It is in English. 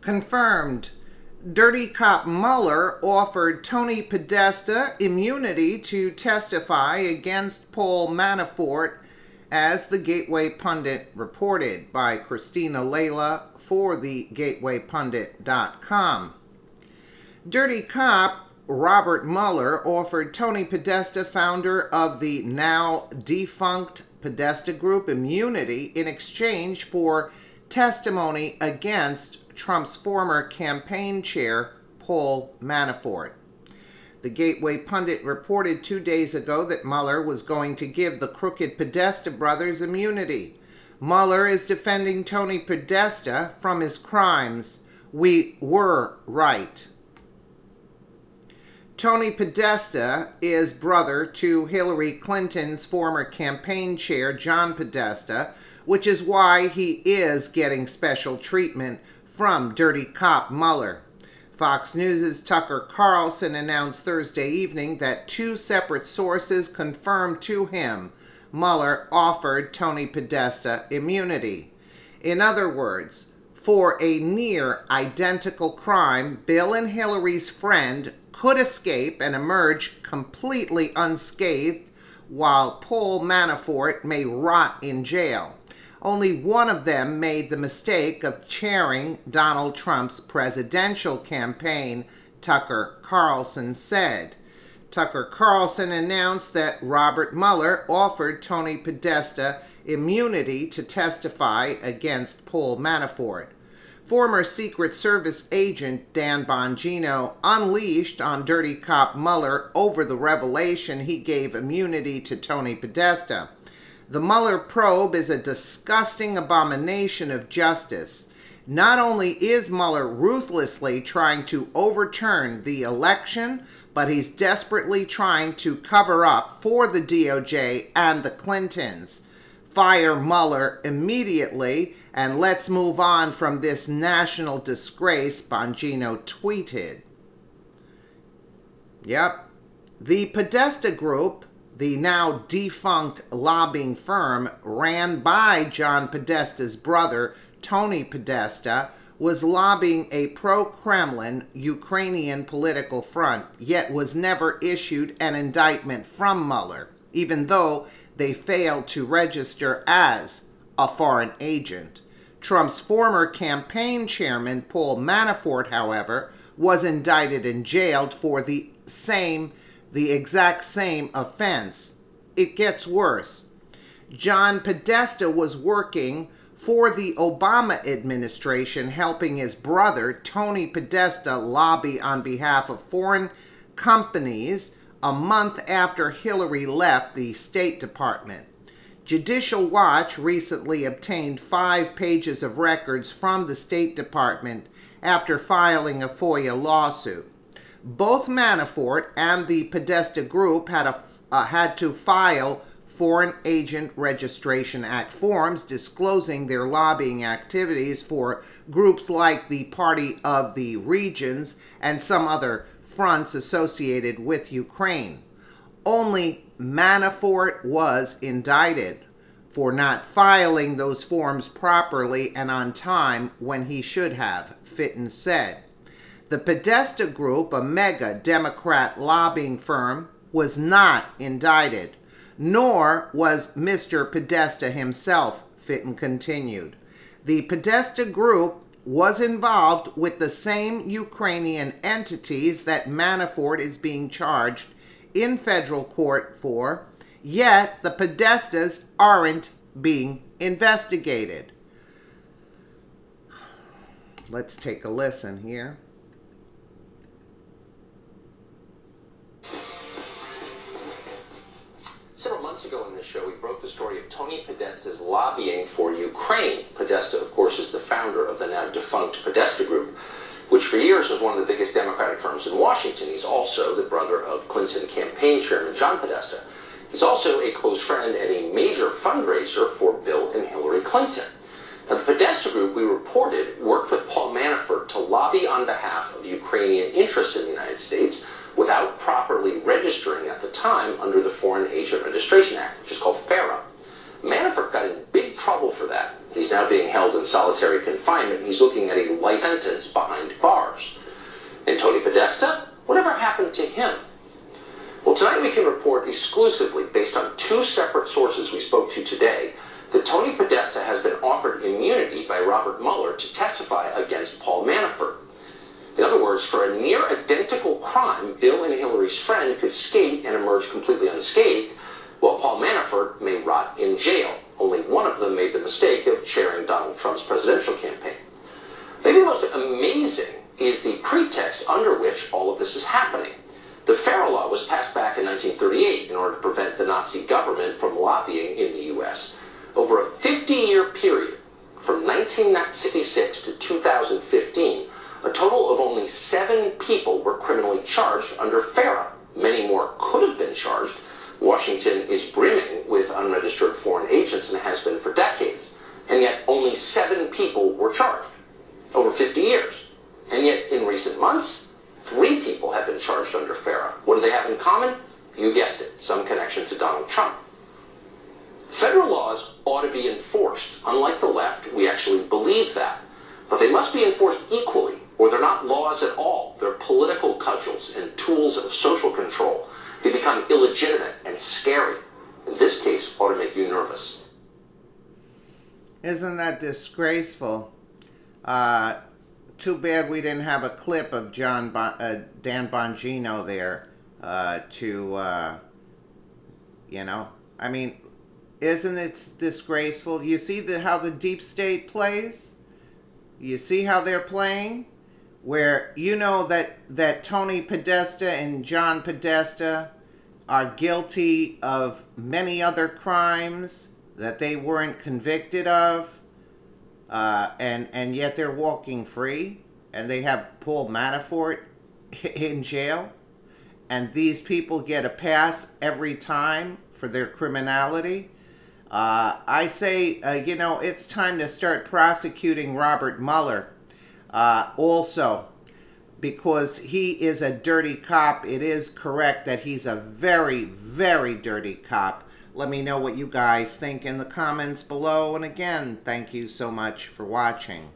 confirmed. Dirty cop Mueller offered Tony Podesta immunity to testify against Paul Manafort, as the Gateway Pundit reported, by Christina Layla for the GatewayPundit.com. Dirty cop Robert Mueller offered Tony Podesta, founder of the now defunct Podesta Group, immunity in exchange for testimony against Trump's former campaign chair, Paul Manafort. The Gateway Pundit reported 2 days ago that Mueller was going to give the crooked Podesta brothers immunity. Mueller is defending Tony Podesta from his crimes. We were right. Tony Podesta is brother to Hillary Clinton's former campaign chair, John Podesta, which is why he is getting special treatment from dirty cop Mueller. Fox News' Tucker Carlson announced Thursday evening that 2 separate sources confirmed to him Mueller offered Tony Podesta immunity. In other words, for a near identical crime, Bill and Hillary's friend could escape and emerge completely unscathed, while Paul Manafort may rot in jail. Only one of them made the mistake of chairing Donald Trump's presidential campaign, Tucker Carlson said. Tucker Carlson announced that Robert Mueller offered Tony Podesta immunity to testify against Paul Manafort. Former Secret Service agent Dan Bongino unleashed on dirty cop Mueller over the revelation he gave immunity to Tony Podesta. The Mueller probe is a disgusting abomination of justice. Not only is Mueller ruthlessly trying to overturn the election, but he's desperately trying to cover up for the DOJ and the Clintons. Fire Mueller immediately, and let's move on from this national disgrace, Bongino tweeted. Yep. The Podesta Group, the now defunct lobbying firm ran by John Podesta's brother, Tony Podesta, was lobbying a pro-Kremlin Ukrainian political front, yet was never issued an indictment from Mueller, even though they failed to register as a foreign agent. Trump's former campaign chairman, Paul Manafort, however, was indicted and jailed for the exact same offense. It gets worse. John Podesta was working for the Obama administration, helping his brother, Tony Podesta, lobby on behalf of foreign companies a month after Hillary left the State Department. Judicial Watch recently obtained 5 pages of records from the State Department after filing a FOIA lawsuit. Both Manafort and the Podesta Group had to file Foreign Agent Registration Act forms disclosing their lobbying activities for groups like the Party of the Regions and some other fronts associated with Ukraine. Only Manafort was indicted for not filing those forms properly and on time when he should have, Fitton said. The Podesta Group, a mega Democrat lobbying firm, was not indicted, nor was Mr. Podesta himself, Fitton continued. The Podesta Group was involved with the same Ukrainian entities that Manafort is being charged in federal court for, yet the Podestas aren't being investigated. Let's take a listen here. Several months ago in this show, we broke the story of Tony Podesta's lobbying for Ukraine. Podesta, of course, is the founder of the now defunct Podesta Group, which for years was one of the biggest Democratic firms in Washington. He's also the brother of Clinton campaign chairman John Podesta. He's also a close friend and a major fundraiser for Bill and Hillary Clinton. Now, the Podesta Group, we reported, worked with Paul Manafort to lobby on behalf of Ukrainian interests in the United States without properly registering at the time under the Foreign Agent Registration Act, which is called FARA. Manafort got in big big trouble for that. He's now being held in solitary confinement. He's looking at a life sentence behind bars. And Tony Podesta? Whatever happened to him? Well, tonight we can report exclusively, based on two separate sources we spoke to today, that Tony Podesta has been offered immunity by Robert Mueller to testify against Paul Manafort. In other words, for a near identical crime, Bill and Hillary's friend could skate and emerge completely unscathed, while Paul Manafort may rot in jail. Only one of them made the mistake of chairing Donald Trump's presidential campaign. Maybe the most amazing is the pretext under which all of this is happening. The FARA law was passed back in 1938 in order to prevent the Nazi government from lobbying in the U.S. Over a 50-year period, from 1966 to 2015, a total of only 7 people were criminally charged under FARA. Many more could have been charged. Washington is brimming with unregistered foreign agents and has been for decades. And yet only 7 people were charged over 50 years. And yet in recent months, 3 people have been charged under FARA. What do they have in common? You guessed it, some connection to Donald Trump. Federal laws ought to be enforced. Unlike the left, we actually believe that. But they must be enforced equally, or they're not laws at all. They're political cudgels and tools of social control. They become illegitimate and scary. In this case, ought to make you nervous. Isn't that disgraceful? Too bad we didn't have a clip of Dan Bongino there I mean, isn't it disgraceful? You see how the deep state plays? You see how they're playing? Where you know that Tony Podesta and John Podesta are guilty of many other crimes that they weren't convicted of, and yet they're walking free, and they have Paul Manafort in jail, and these people get a pass every time for their criminality. I say, it's time to start prosecuting Robert Mueller also, because he is a dirty cop. It is correct that he's a very, very dirty cop. Let me know what you guys think in the comments below. And again, thank you so much for watching.